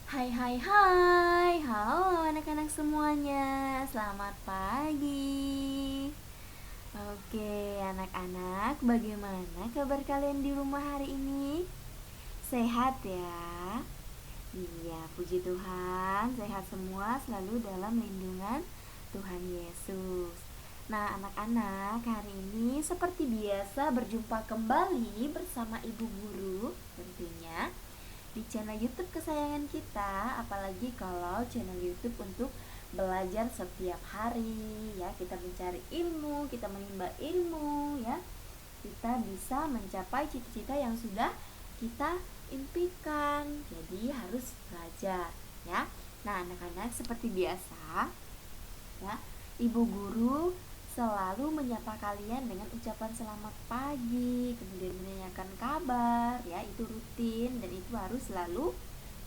Hai hai hai, halo anak-anak semuanya, selamat pagi. Oke anak-anak, bagaimana kabar kalian di rumah hari ini? Sehat ya? Iya, puji Tuhan, sehat semua selalu dalam lindungan Tuhan Yesus. Nah anak-anak, hari ini seperti biasa berjumpa kembali bersama Ibu Guru tentunya di channel YouTube kesayangan kita, apalagi kalau channel YouTube untuk belajar setiap hari ya, kita mencari ilmu, kita menimba ilmu ya, kita bisa mencapai cita-cita yang sudah kita impikan. Jadi harus belajar ya. Nah anak-anak, seperti biasa ya, ibu guru selalu menyapa kalian dengan ucapan selamat pagi, kemudian menanyakan kabar ya, itu rutin dan itu harus selalu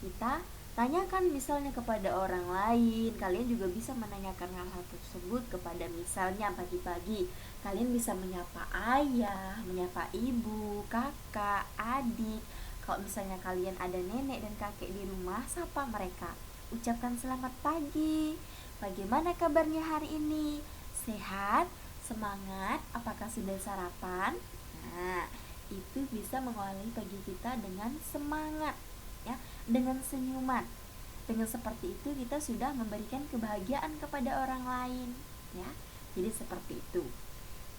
kita tanyakan misalnya kepada orang lain. Kalian juga bisa menanyakan hal-hal tersebut kepada, misalnya pagi-pagi kalian bisa menyapa ayah, menyapa ibu, kakak, adik. Kalau misalnya kalian ada nenek dan kakek di rumah, sapa mereka, ucapkan selamat pagi. Bagaimana kabarnya hari ini? Sehat? Semangat? Apakah sudah sarapan? Nah, itu bisa mengawali pagi kita dengan semangat ya, dengan senyuman. Dengan seperti itu kita sudah memberikan kebahagiaan kepada orang lain ya. Jadi seperti itu.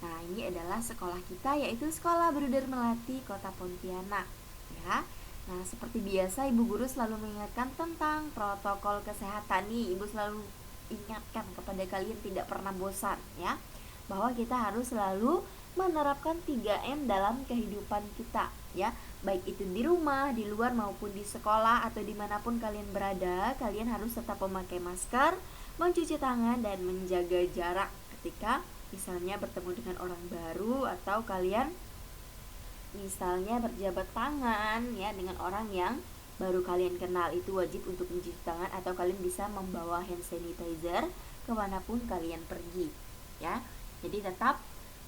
Nah, ini adalah sekolah kita, yaitu Sekolah Bruder Melati Kota Pontianak ya. Nah, seperti biasa Ibu Guru selalu mengingatkan tentang protokol kesehatan nih. Ibu selalu ingatkan kepada kalian tidak pernah bosan ya, bahwa kita harus selalu menerapkan 3M dalam kehidupan kita ya. Baik itu di rumah, di luar maupun di sekolah atau dimanapun kalian berada, kalian harus tetap memakai masker, mencuci tangan dan menjaga jarak ketika misalnya bertemu dengan orang baru, atau kalian misalnya berjabat tangan ya dengan orang yang baru kalian kenal. Itu wajib untuk mencuci tangan, atau kalian bisa membawa hand sanitizer kemanapun kalian pergi ya. Jadi tetap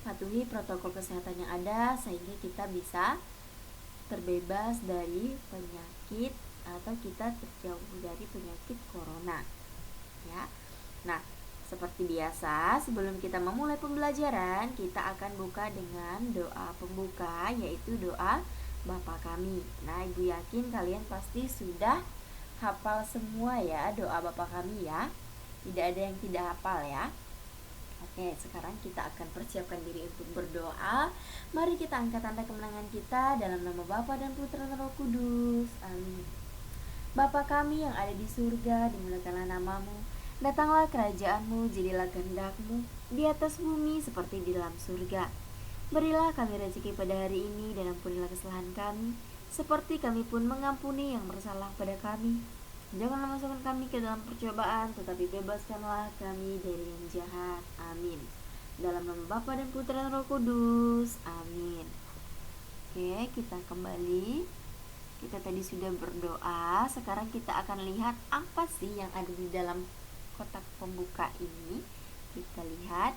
patuhi protokol kesehatan yang ada sehingga kita bisa terbebas dari penyakit, atau kita terjauh dari penyakit corona ya. Nah, seperti biasa, sebelum kita memulai pembelajaran, kita akan buka dengan doa pembuka, yaitu doa Bapa Kami. Nah, Ibu yakin kalian pasti sudah hafal semua ya doa Bapa Kami ya. Tidak ada yang tidak hafal ya. Oke, sekarang kita akan persiapkan diri untuk berdoa. Mari kita angkat tanda kemenangan kita dalam nama Bapa dan Putra dan Roh Kudus. Amin. Bapa kami yang ada di surga, dimuliakanlah namamu. Datanglah kerajaanmu, jadilah kehendak-mu di atas bumi seperti di dalam surga. Berilah kami rezeki pada hari ini, dan ampunilah kesalahan kami, seperti kami pun mengampuni yang bersalah pada kami. Janganlah masukkan kami ke dalam percobaan, tetapi bebaskanlah kami dari yang jahat. Amin. Dalam nama Bapa dan Putra dan Roh Kudus. Amin. Oke, kita kembali. Kita tadi sudah berdoa, sekarang kita akan lihat apa sih yang ada di dalam kotak pembuka ini. Kita lihat.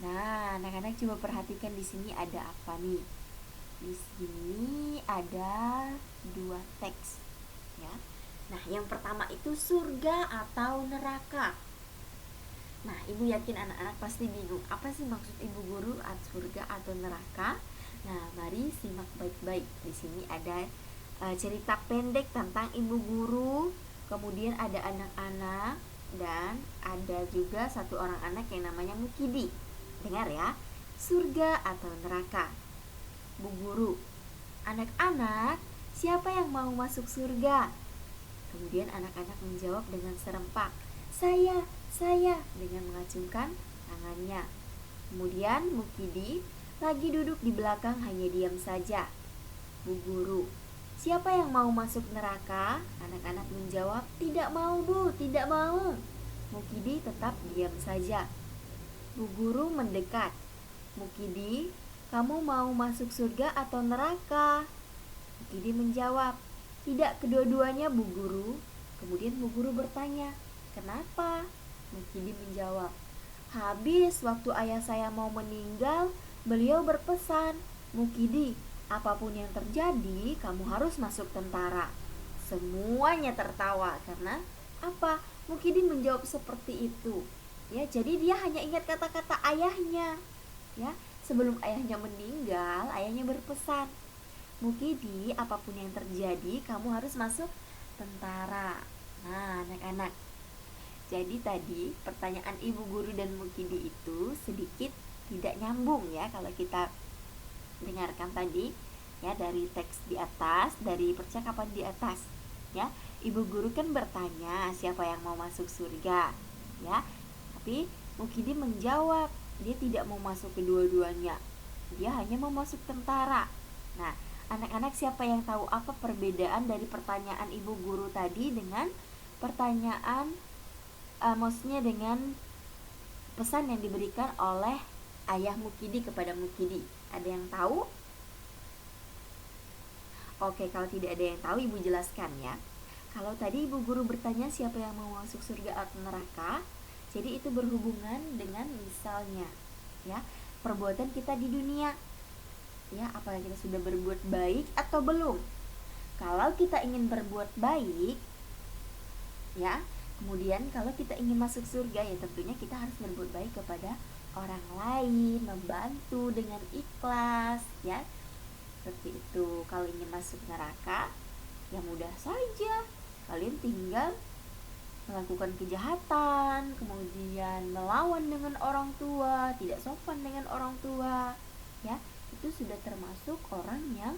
Nah, anak-anak coba perhatikan di sini ada apa nih? Di sini ada 2 teks ya. Nah, yang pertama itu surga atau neraka. Nah, Ibu yakin anak-anak pasti bingung, apa sih maksud Ibu Guru surga atau neraka? Nah, mari simak baik-baik. Di sini ada cerita pendek tentang Ibu Guru, kemudian ada anak-anak, dan ada juga satu orang anak yang namanya Mukidi. Dengar ya, surga atau neraka. Bu Guru, anak-anak, siapa yang mau masuk surga? Kemudian anak-anak menjawab dengan serempak, saya, dengan mengacungkan tangannya. Kemudian Mukidi lagi duduk di belakang hanya diam saja. Bu Guru, siapa yang mau masuk neraka? Anak-anak menjawab, tidak mau Bu, tidak mau. Mukidi tetap diam saja. Bu Guru mendekat. Mukidi, kamu mau masuk surga atau neraka? Mukidi menjawab, tidak kedua-duanya Bu Guru. Kemudian Bu Guru bertanya, kenapa? Mukidi menjawab, habis waktu ayah saya mau meninggal, beliau berpesan, Mukidi, apapun yang terjadi, kamu harus masuk tentara. Semuanya tertawa karena apa? Mukidi menjawab seperti itu. Ya, jadi dia hanya ingat kata-kata ayahnya. Ya, sebelum ayahnya meninggal, ayahnya berpesan, Mukidi, apapun yang terjadi, kamu harus masuk tentara. Nah, anak-anak, jadi tadi pertanyaan ibu guru dan Mukidi itu sedikit tidak nyambung ya kalau kita dengarkan tadi ya dari teks di atas, dari percakapan di atas ya. Ibu guru kan bertanya siapa yang mau masuk surga ya, tapi Mukidi menjawab dia tidak mau masuk kedua-duanya, dia hanya mau masuk tentara. Nah, anak-anak siapa yang tahu apa perbedaan dari pertanyaan ibu guru tadi dengan pertanyaan maksudnya dengan pesan yang diberikan oleh ayah Mukidi kepada Mukidi? Ada yang tahu? Oke, kalau tidak ada yang tahu, ibu jelaskan ya. Kalau tadi ibu guru bertanya siapa yang mau masuk surga atau neraka, jadi itu berhubungan dengan misalnya ya, perbuatan kita di dunia. Ya, apakah kita sudah berbuat baik atau belum? Kalau kita ingin berbuat baik, ya, kemudian kalau kita ingin masuk surga, ya tentunya kita harus berbuat baik kepada orang lain, membantu dengan ikhlas, ya. Seperti itu. Kalau ingin masuk neraka, ya mudah saja. Kalian tinggal melakukan kejahatan, kemudian melawan dengan orang tua, tidak sopan dengan orang tua, ya. Itu sudah termasuk orang yang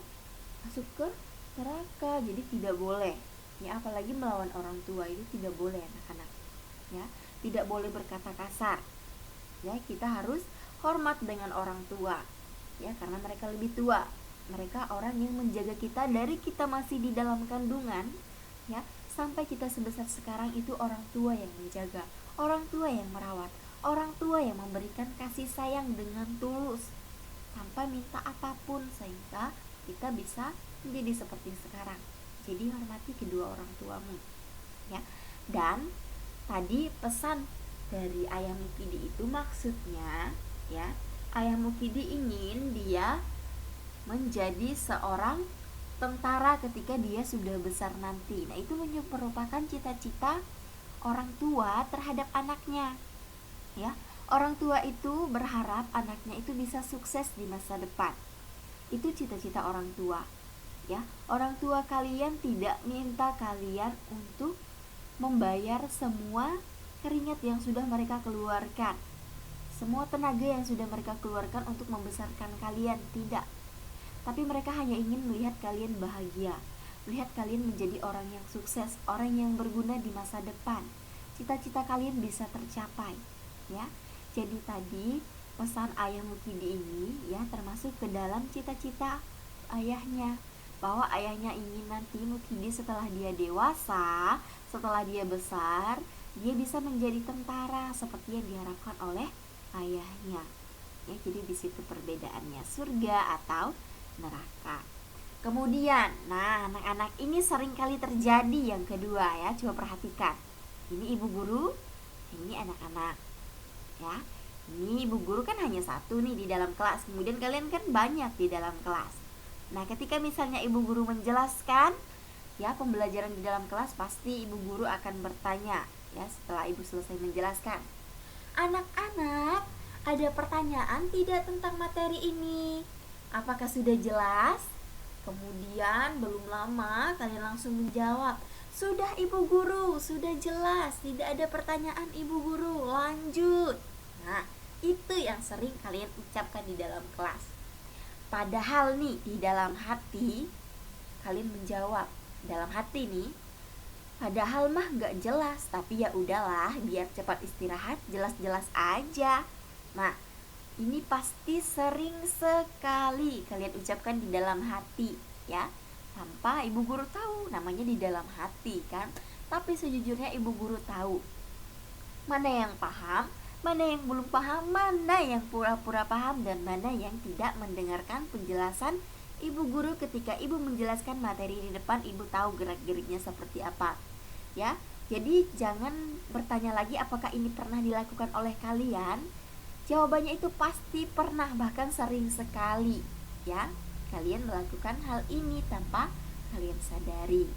masuk ke neraka. Jadi tidak boleh. Ya, apalagi melawan orang tua itu tidak boleh, anak-anak. Ya, tidak boleh berkata kasar. Ya, kita harus hormat dengan orang tua. Ya, karena mereka lebih tua. Mereka orang yang menjaga kita dari kita masih di dalam kandungan, ya, sampai kita sebesar sekarang. Itu orang tua yang menjaga, orang tua yang merawat, orang tua yang memberikan kasih sayang dengan tulus tanpa minta apapun, sehingga kita bisa menjadi seperti sekarang. Jadi hormati kedua orang tuamu, ya. Dan tadi pesan dari ayah Mukidi itu maksudnya, ya, ayah Mukidi ingin dia menjadi seorang tentara ketika dia sudah besar nanti. Nah, itu merupakan cita-cita orang tua terhadap anaknya. Ya, orang tua itu berharap anaknya itu bisa sukses di masa depan. Itu cita-cita orang tua. Ya, orang tua kalian tidak minta kalian untuk membayar semua keringat yang sudah mereka keluarkan, semua tenaga yang sudah mereka keluarkan untuk membesarkan kalian, tidak. Tapi mereka hanya ingin melihat kalian bahagia, melihat kalian menjadi orang yang sukses, orang yang berguna di masa depan. Cita-cita kalian bisa tercapai, ya. Jadi tadi pesan ayah Mukidi ini, ya, termasuk ke dalam cita-cita ayahnya, bahwa ayahnya ingin nanti Mukidi setelah dia dewasa, setelah dia besar, dia bisa menjadi tentara seperti yang diharapkan oleh ayahnya. Ya, jadi di situ perbedaannya, surga atau neraka. Kemudian, nah, anak-anak, ini sering kali terjadi yang kedua ya, coba perhatikan. Ini ibu guru, ini anak-anak. Ya, ini ibu guru kan hanya satu nih di dalam kelas, kemudian kalian kan banyak di dalam kelas. Nah, ketika misalnya ibu guru menjelaskan ya pembelajaran di dalam kelas, pasti ibu guru akan bertanya ya setelah ibu selesai menjelaskan. Anak-anak, ada pertanyaan tidak tentang materi ini? Apakah sudah jelas? Kemudian belum lama kalian langsung menjawab, sudah ibu guru, sudah jelas, tidak ada pertanyaan ibu guru, lanjut. Nah, itu yang sering kalian ucapkan di dalam kelas. Padahal nih di dalam hati kalian menjawab, dalam hati nih, padahal mah gak jelas, tapi ya udahlah, biar cepat istirahat, jelas-jelas aja. Nah, ini pasti sering sekali kalian ucapkan di dalam hati ya, tanpa ibu guru tahu, namanya di dalam hati kan. Tapi sejujurnya ibu guru tahu mana yang paham, mana yang belum paham, mana yang pura-pura paham, dan mana yang tidak mendengarkan penjelasan ibu guru. Ketika ibu menjelaskan materi di depan, ibu tahu gerak-geriknya seperti apa ya. Jadi jangan bertanya lagi apakah ini pernah dilakukan oleh kalian. Jawabannya itu pasti pernah, bahkan sering sekali ya kalian melakukan hal ini tanpa kalian sadari.